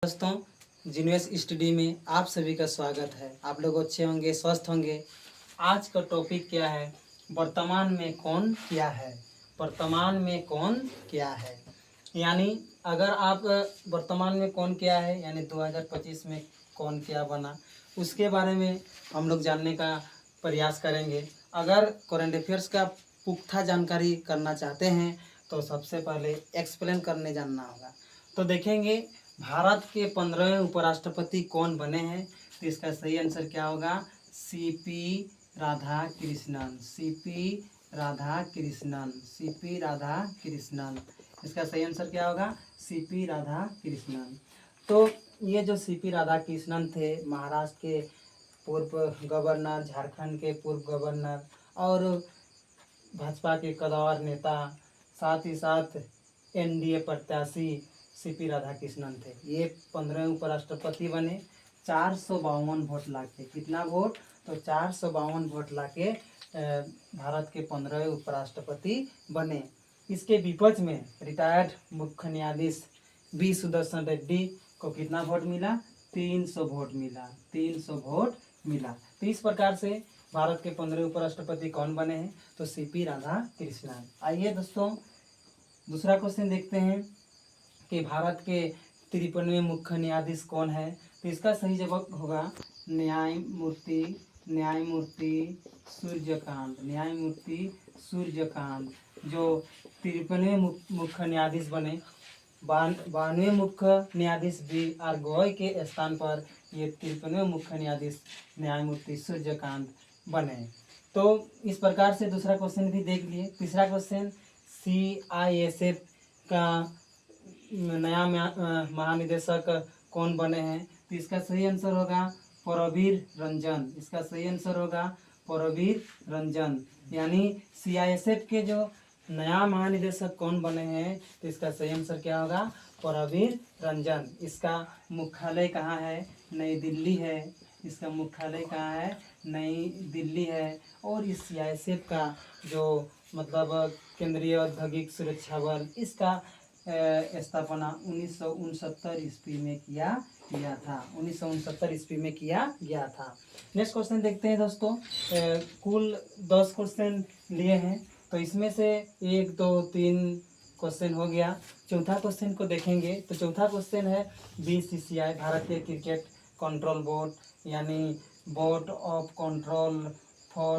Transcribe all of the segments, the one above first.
दोस्तों, genius study में आप सभी का स्वागत है। आप लोग अच्छे होंगे, स्वस्थ होंगे। आज का टॉपिक क्या है? वर्तमान में कौन क्या है। वर्तमान में कौन क्या है यानी अगर आप वर्तमान में कौन क्या है यानी 2025 में कौन क्या बना, उसके बारे में हम लोग जानने का प्रयास करेंगे। अगर करंट अफेयर्स का पुख्ता जानकारी करना चाहते हैं तो सबसे पहले एक्सप्लेन करने जानना होगा। तो देखेंगे भारत के 15वें उपराष्ट्रपति कौन बने हैं, तो इसका सही आंसर क्या होगा? CP Radhakrishnan. CP Radhakrishnan. CP Radhakrishnan. इसका सही आंसर क्या होगा? सीपी राधाकृष्णन। तो ये जो सीपी राधाकृष्णन थे, महाराष्ट्र के पूर्व गवर्नर, झारखंड के पूर्व गवर्नर और भाजपा के कद्दावर नेता, साथ ही साथ एनडीए प्रत्याशी सीपी राधाकृष्णन थे। ये 15वें उपराष्ट्रपति बने 452 वोट लाके। कितना वोट? तो 452 वोट लाके भारत के 15वें उपराष्ट्रपति बने। इसके विपक्ष में रिटायर्ड मुख्य न्यायाधीश बी सुदर्शन रेड्डी को कितना वोट मिला? 300 वोट मिला। 300 वोट मिला। तो इस प्रकार से भारत के 15वें उपराष्ट्रपति कौन बने हैं? तो सीपी राधाकृष्णन। आइए दोस्तों, दूसरा क्वेश्चन देखते हैं कि भारत के 53वें मुख्य न्यायाधीश कौन है। तो इसका सही जवाब होगा न्यायमूर्ति सूर्यकांत। न्यायमूर्ति सूर्यकांत जो 53वें मुख्य न्यायाधीश बने। 92वें मुख्य न्यायाधीश BR गवई के स्थान पर ये 53वें मुख्य न्यायाधीश न्यायमूर्ति सूर्यकांत बने। तो इस प्रकार से दूसरा क्वेश्चन भी देख लिए। तीसरा क्वेश्चन, CISF का नया महानिदेशक कौन बने हैं। तो इसका सही आंसर होगा परवीर रंजन। इसका सही आंसर होगा परवीर रंजन। यानी CISF के जो नया महानिदेशक कौन बने हैं, तो इसका सही आंसर क्या होगा? परवीर रंजन। इसका मुख्यालय कहाँ है? नई दिल्ली है। इसका मुख्यालय कहाँ है? नई दिल्ली है। और इस CISF का जो मतलब केंद्रीय औद्योगिक सुरक्षा बल, इसका स्थापना 1969 ईस्वी में किया गया था। 1969 ईस्वी में किया गया था। नेक्स्ट क्वेश्चन देखते हैं दोस्तों। कुल 10 क्वेश्चन लिए हैं, तो इसमें से 1 2 3 क्वेश्चन हो गया। चौथा क्वेश्चन को देखेंगे तो चौथा क्वेश्चन है BCCI, भारतीय क्रिकेट कंट्रोल बोर्ड, यानी board of control for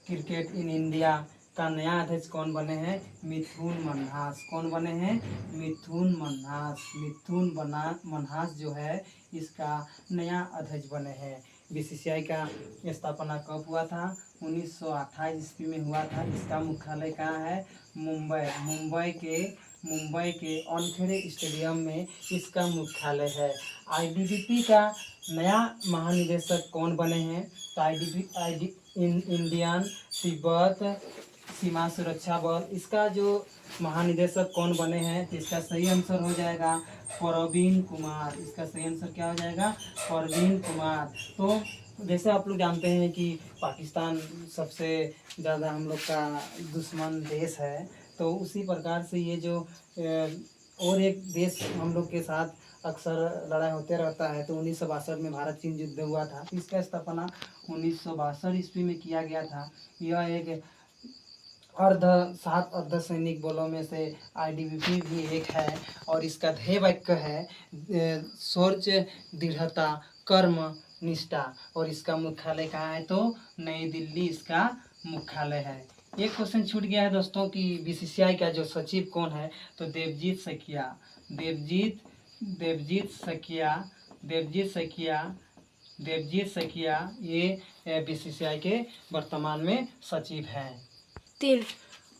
cricket in India का नया अध्यक्ष कौन बने हैं? मिथुन मन्हास। कौन बने हैं? मिथुन मन्हास। मिथुन मन्हास जो है इसका नया अध्यक्ष बने हैं। BCCI का स्थापना कब हुआ था? 1928 ईस्वी में हुआ था। इसका मुख्यालय कहाँ है? मुंबई। मुंबई के वानखेड़े स्टेडियम में इसका मुख्यालय है। ITBP का नया महानिदेशक कौन बने हैं? तो इंडियन तिब्बत सीमा सुरक्षा बल, इसका जो महानिदेशक कौन बने हैं? तो इसका सही आंसर हो जाएगा परवीन कुमार। इसका सही आंसर क्या हो जाएगा? परवीन कुमार। तो जैसे आप लोग जानते हैं कि पाकिस्तान सबसे ज़्यादा हम लोग का दुश्मन देश है, तो उसी प्रकार से ये जो और एक देश हम लोग के साथ अक्सर लड़ाई होते रहता है। तो 1962 में भारत चीन युद्ध हुआ था। इसका स्थापना 1962 ईस्वी में किया गया था। यह एक 7 अर्ध सैनिक बलों में से ITBP भी एक है। और इसका ध्येय वाक्य है शौर्य, दृढ़ता, कर्म, निष्ठा। और इसका मुख्यालय कहाँ है? तो नई दिल्ली इसका मुख्यालय है। एक क्वेश्चन छूट गया है दोस्तों कि BCCI का जो सचिव कौन है? तो देवजीत सखिया। देवजीत सखिया ये BCCI के वर्तमान में सचिव हैं।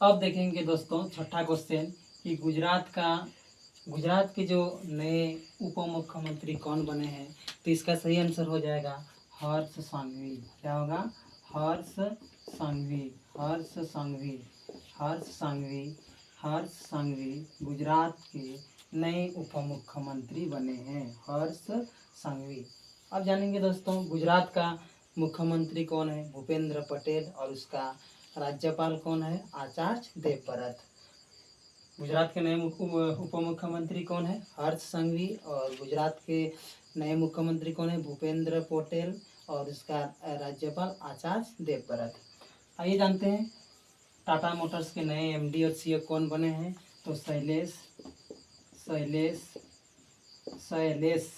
अब देखेंगे दोस्तों छठा क्वेश्चन कि गुजरात के जो नए उप मुख्यमंत्री कौन बने हैं। तो इसका सही आंसर हो जाएगा हर्ष संघवी। क्या होगा? हर्ष संघवी गुजरात के नए उप मुख्यमंत्री बने हैं। हर्ष संघवी। अब जानेंगे दोस्तों गुजरात का मुख्यमंत्री कौन है? भूपेंद्र पटेल। और उसका राज्यपाल कौन है? आचार्य देवव्रत। गुजरात के नए उप मुख्यमंत्री कौन है? हर्ष संघवी। और गुजरात के नए मुख्यमंत्री कौन है? भूपेंद्र पटेल। और इसका राज्यपाल आचार्य देवव्रत। आइए जानते हैं टाटा मोटर्स के नए एमडी और सीईओ कौन बने हैं। तो शैलेश शैलेश शैलेश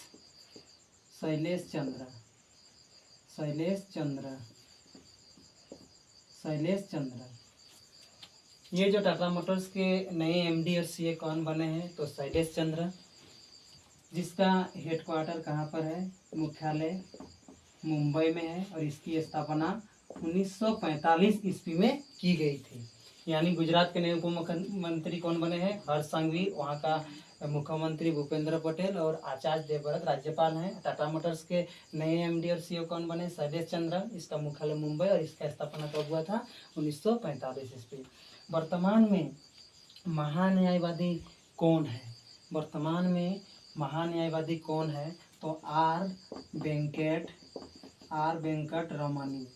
शैलेश चंद्र शैलेश चंद्र शैलेश चंद्र। ये जो टाटा मोटर्स के नए एमडी और सीईओ कौन बने हैं? तो शैलेश चंद्र, जिसका हेडक्वार्टर कहाँ पर है? मुख्यालय मुंबई में है। और इसकी स्थापना 1945 ईस्वी में की गई थी। यानी गुजरात के नए उप मुख्यमंत्री कौन बने हैं? हर्ष संघवी, वहाँ का मुख्यमंत्री भूपेंद्र पटेल और आचार्य देवव्रत राज्यपाल हैं। टाटा मोटर्स के नए एमडी और सीईओ कौन बने? शैलेश चंद्र, इसका मुख्यालय मुंबई और इसका स्थापना कब हुआ था? 1945 ईस्वी। वर्तमान में महान्यायवादी कौन है? वर्तमान में महान्यायवादी कौन है? तो आर वेंकट रमनी।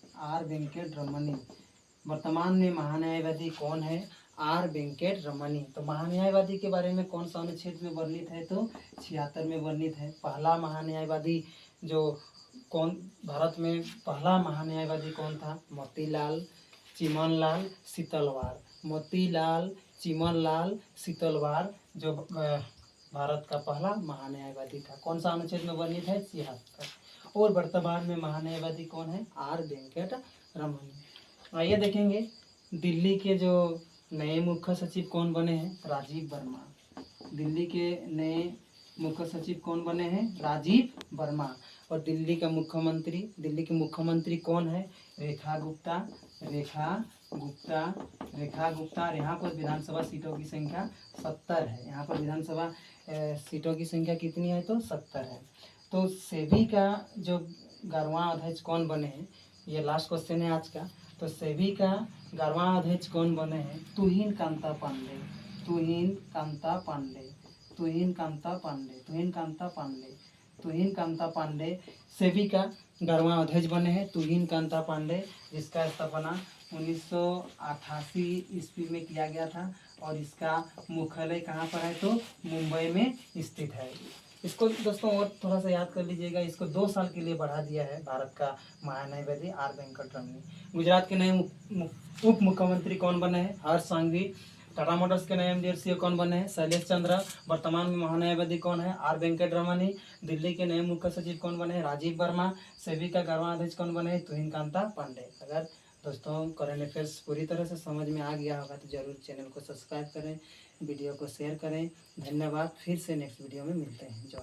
वर्तमान में महान्यायवादी कौन है? आर वेंकट रमनी। तो महान्यायवादी के बारे में कौन सा अनुच्छेद में वर्णित है? तो 76 में वर्णित है। पहला महान्यायवादी जो कौन, भारत में पहला महान्यायवादी कौन था? मोतीलाल चिमनलाल सीतलवार। मोतीलाल चिमनलाल सीतलवार जो भारत का पहला महान्यायवादी था। कौन सा अनुच्छेद में वर्णित है? 76। और वर्तमान में महान्यायवादी कौन है? आर वेंकट रमनी। आइए देखेंगे दिल्ली के जो नए मुख्य सचिव कौन बने हैं? राजीव वर्मा। दिल्ली के नए मुख्य सचिव कौन बने हैं? राजीव वर्मा। और दिल्ली के मुख्यमंत्री कौन है? रेखा गुप्ता। और यहाँ पर विधानसभा सीटों की संख्या 70 है। यहाँ पर विधानसभा सीटों की संख्या कितनी है? तो 70 है। तो सेबी का जो 11वां अध्यक्ष कौन बने हैं? ये लास्ट क्वेश्चन है आज का। तो सेबी का 11वां अध्यक्ष कौन बने हैं? तुहिन कांता पांडे सेबी का 11वां अध्यक्ष बने हैं। तुहिन कांता पांडे, जिसका स्थापना 1988 ईस्वी में किया गया था। और इसका मुख्यालय कहाँ पर है? तो मुंबई में स्थित है। इसको दोस्तों और थोड़ा सा याद कर लीजिएगा। इसको 2 साल के लिए बढ़ा दिया है भारत का महान्यायवादी आर वेंकट रमनी। गुजरात के नए उप मुख्यमंत्री कौन बने हैं? हर्ष संघवी। टाटा मोटर्स के नए एमडी और सीईओ कौन बने हैं? शैलेश चंद्र। वर्तमान में महान्यायवादी कौन है? आर वेंकट रमनी। दिल्ली के नए मुख्य सचिव कौन बने हैं? राजीव वर्मा। सेबी का 11वां अध्यक्ष कौन बने हैं? तुहिन कांता पांडे। अगर दोस्तों करंट अफेयर्स पूरी तरह से समझ में आ गया होगा तो जरूर चैनल को सब्सक्राइब करें, वीडियो को शेयर करें। धन्यवाद। फिर से नेक्स्ट वीडियो में मिलते हैं। जय।